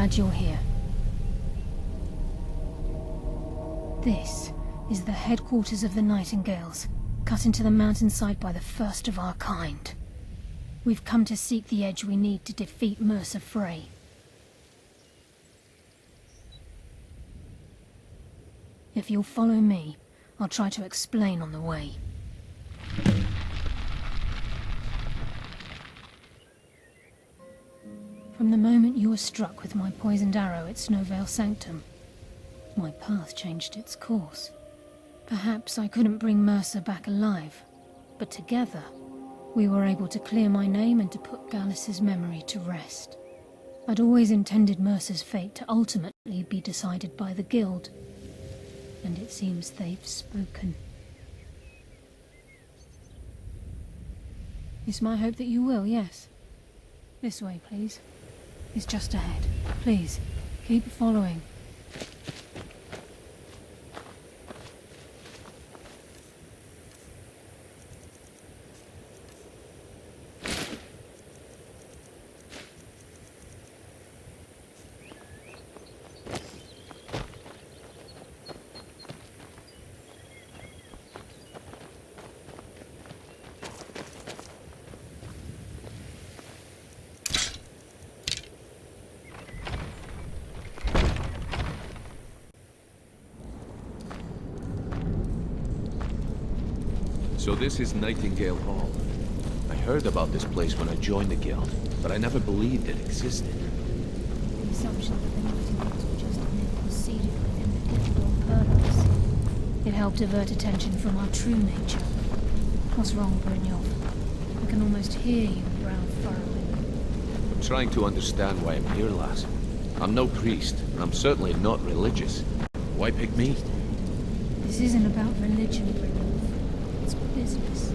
glad you're here. This is the headquarters of the Nightingales, cut into the mountainside by the first of our kind. We've come to seek the edge we need to defeat Mercer Frey. If you'll follow me, I'll try to explain on the way. From the moment you were struck with my poisoned arrow at Snowvale Sanctum, my path changed its course. Perhaps I couldn't bring Mercer back alive, but together, we were able to clear my name and to put Gallus's memory to rest. I'd always intended Mercer's fate to ultimately be decided by the Guild, and it seems they've spoken. It's my hope that you will, yes. This way, please. It's just ahead. Please, keep following. So this is Nightingale Hall. I heard about this place when I joined the Guild, but I never believed it existed. The assumption that the Nightingales were just a myth was seeded within the Guild on purpose. It helped divert attention from our true nature. What's wrong, Brynjolf? I can almost hear you, brow furrowing. I'm trying to understand why I'm here, lass. I'm no priest, and I'm certainly not religious. Why pick me? This isn't about religion, Brynjolf. It's business.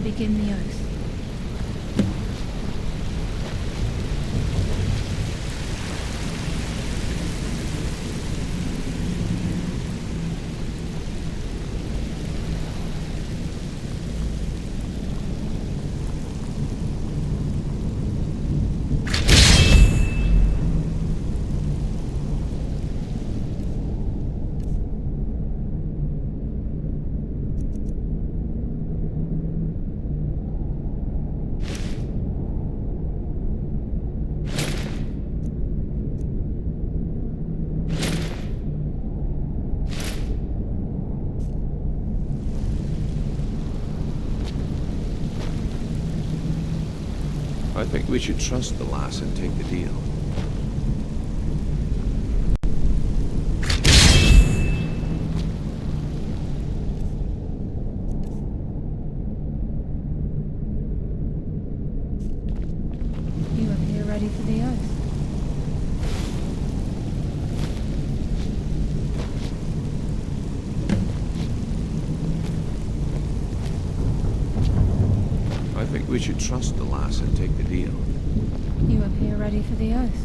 Begin the oath. I think we should trust the lass and take the deal. You appear ready for the oath. I think we should trust the lass and take the deal. You appear ready for the oath.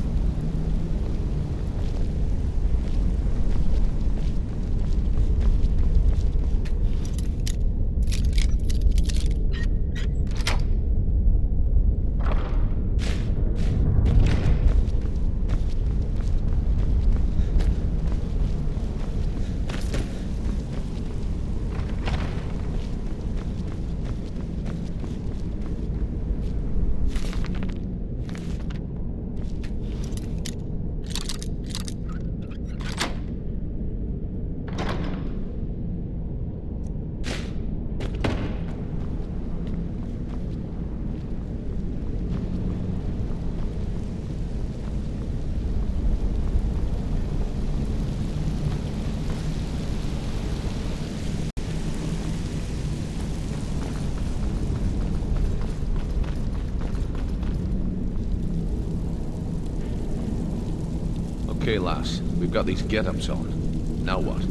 Okay, lass. We've got these get-ups on. Now what?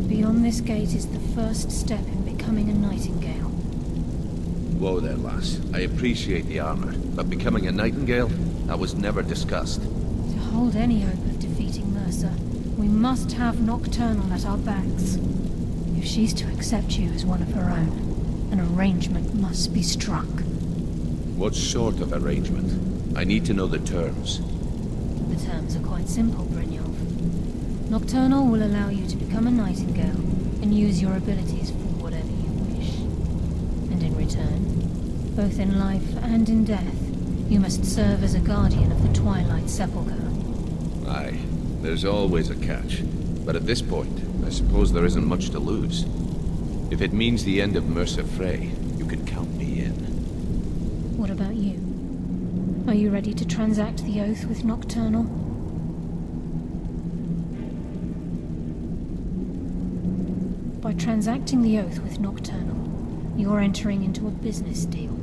Beyond this gate is the first step in becoming becoming a Nightingale. Whoa there, lass. I appreciate the armor, but becoming a Nightingale? That was never discussed. To hold any hope of defeating Mercer, we must have Nocturnal at our backs. If she's to accept you as one of her own, an arrangement must be struck. What sort of arrangement? I need to know the terms. The terms are quite simple, Brynjolf. Nocturnal will allow you to become a Nightingale and use your abilities for whatever you wish. And in return, both in life and in death, you must serve as a guardian of the Twilight Sepulcher. Aye, there's always a catch. But at this point, I suppose there isn't much to lose. If it means the end of Mercer Frey, you can count me in. What about you? Are you ready to transact the oath with Nocturnal? By transacting the oath with Nocturnal, you're entering into a business deal.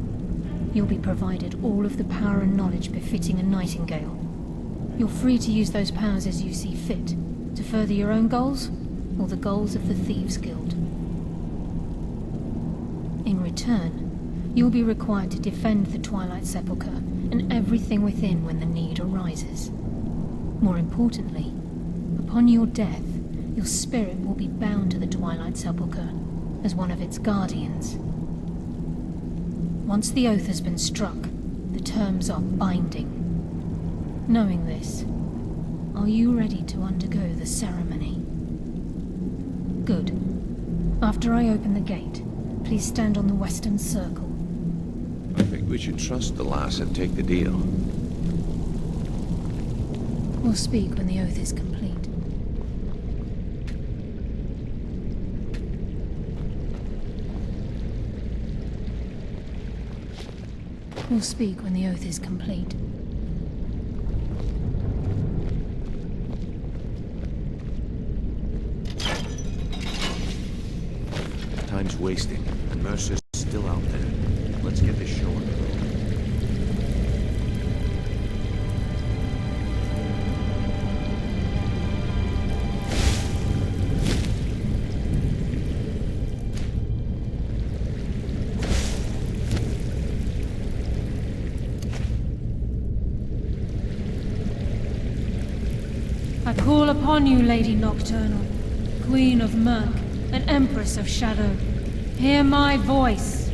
You'll be provided all of the power and knowledge befitting a Nightingale. You're free to use those powers as you see fit, to further your own goals, or the goals of the Thieves' Guild. In return, you'll be required to defend the Twilight Sepulcher and everything within when the need arises. More importantly, upon your death, your spirit will be bound to the Twilight Sepulcher as one of its guardians. Once the oath has been struck, the terms are binding. Knowing this, are you ready to undergo the ceremony? Good. After I open the gate, please stand on the western circle. I think we should trust the lass and take the deal. We'll speak when the oath is complete. We'll speak when the oath is complete. Time's wasting, and Mercer's still out there. Let's get this show on the road. I call upon you, Lady Nocturnal, Queen of Murk, and Empress of Shadow. Hear my voice.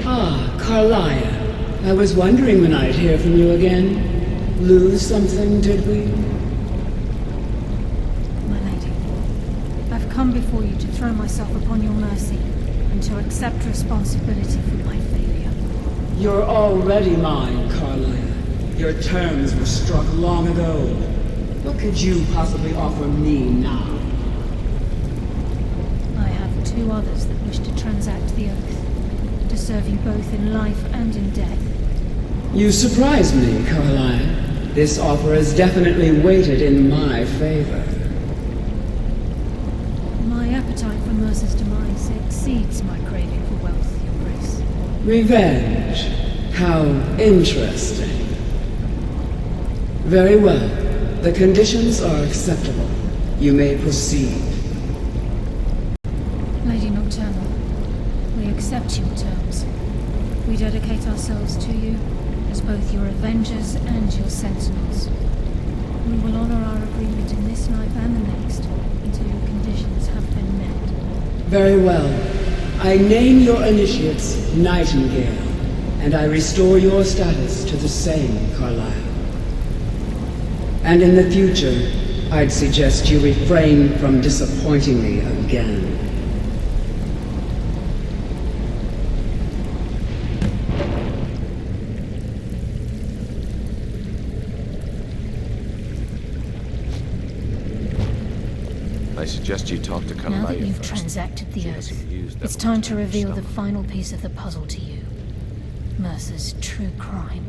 Ah, Karliah. I was wondering when I'd hear from you again. Lose something, did we? My lady, I've come before you to throw myself upon your mercy and to accept responsibility for my failure. You're already mine, Karliah. Your terms were struck long ago. What could you possibly offer me now? I have two others that wish to transact the oath, to serve you both in life and in death. You surprise me, Karliah. This offer is definitely weighted in my favor. My appetite for Mercer's demise exceeds my craving for wealth, Your Grace. Revenge. How interesting. Very well. The conditions are acceptable. You may proceed. Lady Nocturnal, we accept your terms. We dedicate ourselves to you as both your avengers and your sentinels. We will honor our agreement in this life and the next until your conditions have been met. Very well. I name your initiates Nightingale, and I restore your status to the same, Karliah. And in the future, I'd suggest you refrain from disappointing me again. I suggest you talk to Karliah Now that you've first. transacted the She oath, hasn't used it's that time much to of her reveal the stomach. final piece of the puzzle to you. Mercer's true crime.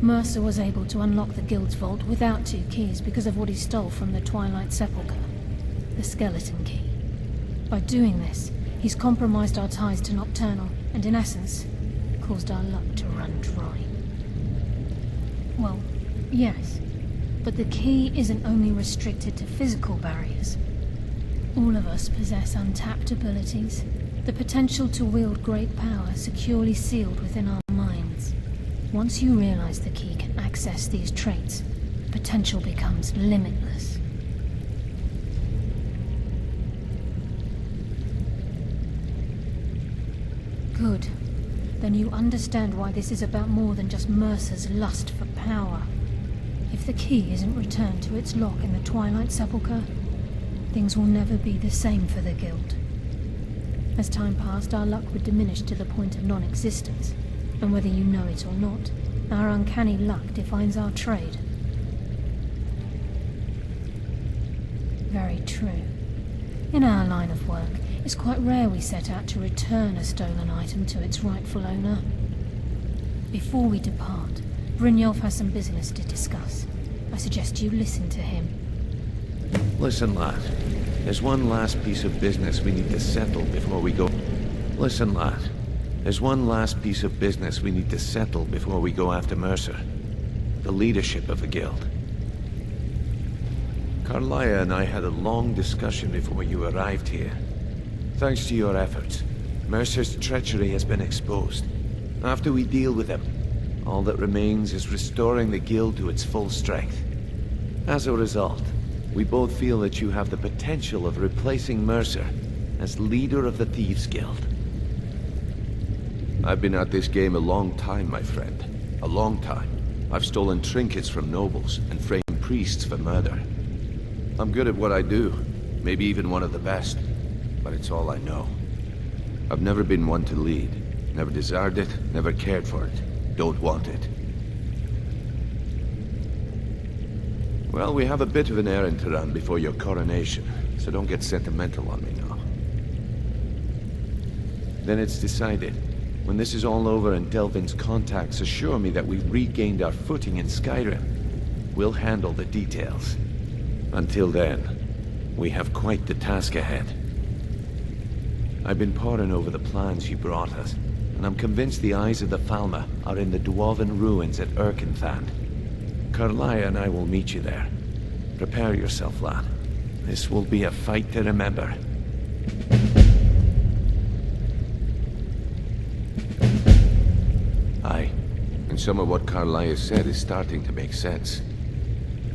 Mercer was able to unlock the Guild's vault without 2 keys because of what he stole from the Twilight Sepulcher, the skeleton key. By doing this, he's compromised our ties to Nocturnal, and in essence, caused our luck to run dry. Well, yes, but the key isn't only restricted to physical barriers. All of us possess untapped abilities, the potential to wield great power securely sealed within our minds. Once you realize the key can access these traits, potential becomes limitless. Good. Then you understand why this is about more than just Mercer's lust for power. If the key isn't returned to its lock in the Twilight Sepulcher, things will never be the same for the Guild. As time passed, our luck would diminish to the point of non-existence, and whether you know it or not, our uncanny luck defines our trade. Very true. In our line of work, it's quite rare we set out to return a stolen item to its rightful owner. Before we depart, Brynjolf has some business to discuss. I suggest you listen to him. Listen, lad. There's one last piece of business we need to settle before we go... Listen, lad. There's one last piece of business we need to settle before we go after Mercer. The leadership of the Guild. Karliah and I had a long discussion before you arrived here. Thanks to your efforts, Mercer's treachery has been exposed. After we deal with him, all that remains is restoring the Guild to its full strength. As a result, we both feel that you have the potential of replacing Mercer as leader of the Thieves' Guild. I've been at this game a long time, my friend. A long time. I've stolen trinkets from nobles and framed priests for murder. I'm good at what I do, maybe even one of the best, but it's all I know. I've never been one to lead. Never desired it, never cared for it. Don't want it. Well, we have a bit of an errand to run before your coronation, so don't get sentimental on me now. Then it's decided. When this is all over and Delvin's contacts assure me that we've regained our footing in Skyrim, we'll handle the details. Until then, we have quite the task ahead. I've been poring over the plans you brought us, and I'm convinced the eyes of the Falmer are in the Dwarven ruins at Erkenthand. Karliah and I will meet you there. Prepare yourself, lad. This will be a fight to remember. Aye, and some of what Karliah said is starting to make sense.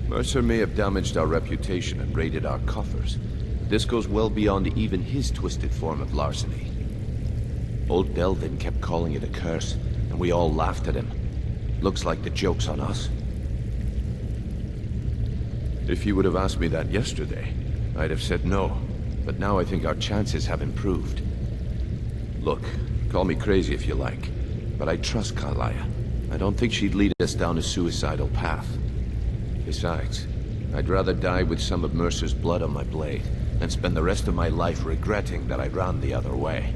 Mercer may have damaged our reputation and raided our coffers, but this goes well beyond even his twisted form of larceny. Old Delvin kept calling it a curse, and we all laughed at him. Looks like the joke's on us. If you would have asked me that yesterday, I'd have said no, but now I think our chances have improved. Look, call me crazy if you like, but I trust Karliah. I don't think she'd lead us down a suicidal path. Besides, I'd rather die with some of Mercer's blood on my blade than spend the rest of my life regretting that I ran the other way.